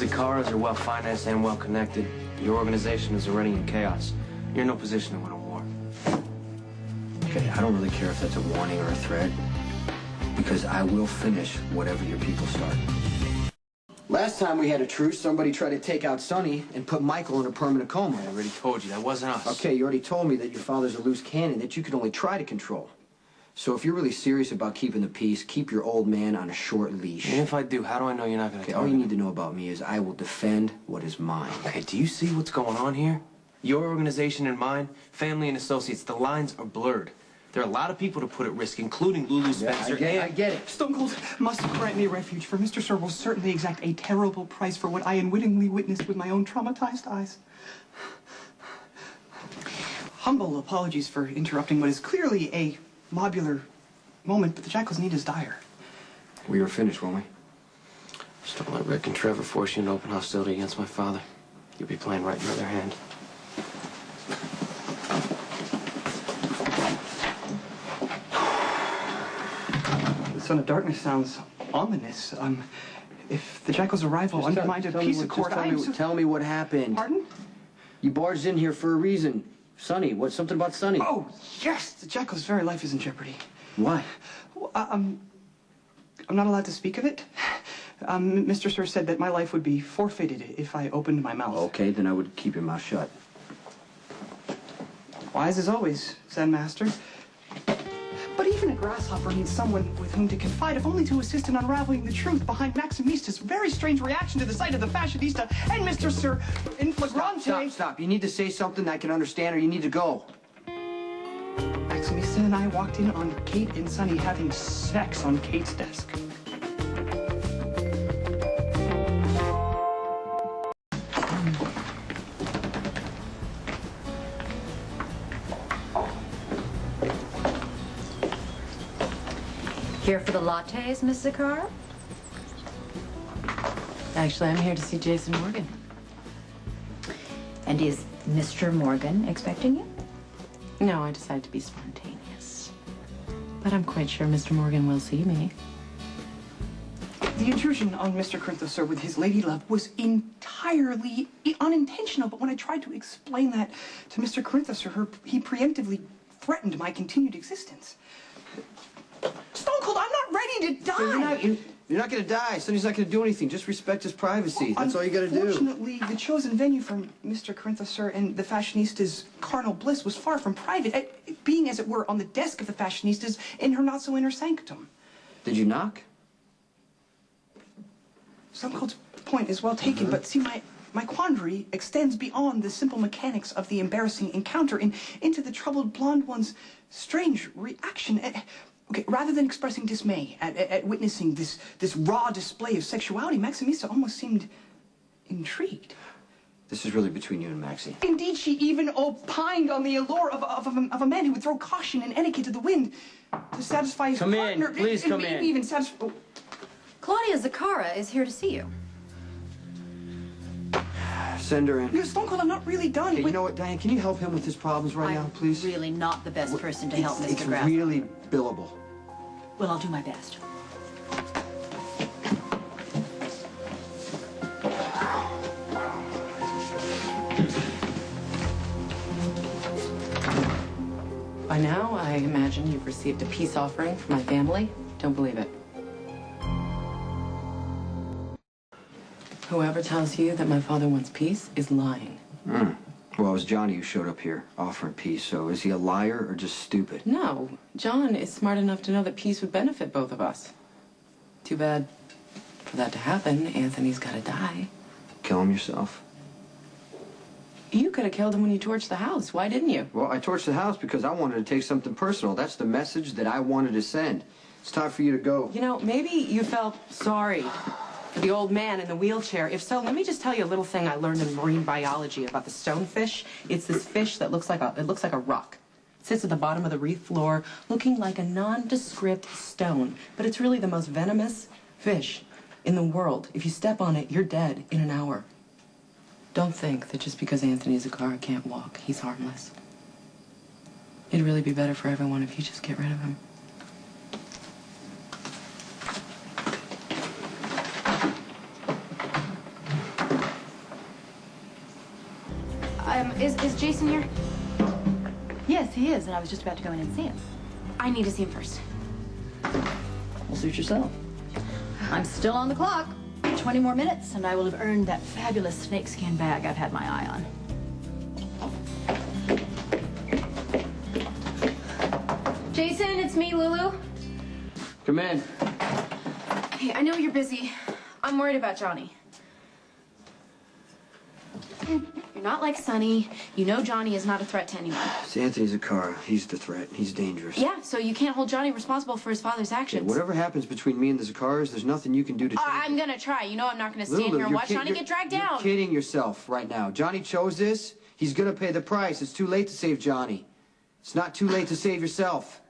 Zakaras are well-financed and well-connected. Your organization is already in chaos. You're in no position to win a war. Okay, I don't really care if that's a warning or a threat, because I will finish whatever your people start. Last time we had a truce, somebody tried to take out Sonny and put Michael in a permanent coma. I already told you, that wasn't us. Okay, you already told me that your father's a loose cannon that you could only try to control. So if you're really serious about keeping the peace, keep your old man on a short leash. And if I do, how do I know you're not going to Okay, all you need to know about me is I will defend what is mine. Okay, do you see what's going on here? Your organization and mine, family and associates, the lines are blurred. There are a lot of people to put at risk, including Lulu Spencer. I get it. Stone Cold must grant me refuge, for Mr. Sir will certainly exact a terrible price for what I unwittingly witnessed with my own traumatized eyes. Humble apologies for interrupting what is clearly a mobular moment, but the Jackal's need is dire. We were finished, weren't we? Just don't let Rick and Trevor force you into open hostility against my father. You'll be playing right in their hand. The Son of Darkness sounds ominous. If the Jackal's arrival undermined a peace accord, Tell me what happened. Pardon? You barged in here for a reason. Sonny, what's something about Sonny? Oh, yes! The Jackal's very life is in jeopardy. Why? Well, I'm not allowed to speak of it. Mr. Sir said that my life would be forfeited if I opened my mouth. Okay, then I would keep your mouth shut. Wise as always, Zen Master. But even a grasshopper needs someone with whom to confide, if only to assist in unraveling the truth behind Maximista's very strange reaction to the sight of the fashionista and Mr. Sir in flagrante. Stop. You need to say something I can understand, or you need to go. Maximista and I walked in on Kate and Sonny having sex on Kate's desk. Here for the lattes, Miss Zakara? Actually, I'm here to see Jason Morgan. And is Mr. Morgan expecting you? No, I decided to be spontaneous. But I'm quite sure Mr. Morgan will see me. The intrusion on Mr. Corinthos, sir, with his lady love was entirely unintentional, but when I tried to explain that to Mr. Corinthos, sir, he preemptively threatened my continued existence. Stone Cold, I'm not ready to die! You're not going to die. Sonny's not going to do anything. Just respect his privacy. That's all you got to do. Unfortunately, the chosen venue for Mr. Corinthos, sir, and the fashionista's carnal bliss was far from private, being, as it were, on the desk of the fashionista's in her not-so-inner sanctum. Did you knock? Stone Cold's point is well taken, but see, my quandary extends beyond the simple mechanics of the embarrassing encounter into the troubled blonde one's strange reaction. Okay, rather than expressing dismay at witnessing this raw display of sexuality, Maximista almost seemed intrigued. This is really between you and Maxie. Indeed, she even opined on the allure of a man who would throw caution and etiquette to the wind to satisfy his partner. Please come in. Maybe even satisfy... Claudia Zakara is here to see you. Send her in. No, Stone Cold, I'm not really done. Hey, you know what, Diane? Can you help him with his problems right now, please? I'm really not the best person to help Mr. It's Graff. really billable. Well, I'll do my best. By now, I imagine you've received a peace offering from my family. Don't believe it. Whoever tells you that my father wants peace is lying. Well, it was Johnny who showed up here offering peace, so is he a liar or just stupid? No, John is smart enough to know that peace would benefit both of us. Too bad for that to happen, Anthony's gotta die. Kill him yourself? You could have killed him when you torched the house. Why didn't you? Well, I torched the house because I wanted to take something personal. That's the message that I wanted to send. It's time for you to go. You know, maybe you felt sorry for the old man in the wheelchair. If so, let me just tell you a little thing I learned in marine biology about the stonefish. It's this fish that looks like a rock. It sits at the bottom of the reef floor, looking like a nondescript stone. But it's really the most venomous fish in the world. If you step on it, you're dead in an hour. Don't think that just because Anthony Zakara can't walk, he's harmless. It'd really be better for everyone if you just get rid of him. Is Jason here? Yes, he is, and I was just about to go in and see him. I need to see him first. Well, suit yourself. I'm still on the clock. 20 more minutes, and I will have earned that fabulous snakeskin bag I've had my eye on. Jason, it's me, Lulu. Come in. Hey, I know you're busy. I'm worried about Johnny. You're not like Sonny. You know Johnny is not a threat to anyone. It's Anthony Zakara. He's the threat. He's dangerous. Yeah, so you can't hold Johnny responsible for his father's actions. Okay, whatever happens between me and the Zakaras, there's nothing you can do to change I'm it. gonna try. You know I'm not gonna stand Lulu, here and you're watch Johnny get dragged down. You're kidding yourself right now. Johnny chose this. He's gonna pay the price. It's too late to save Johnny. It's not too late to save yourself.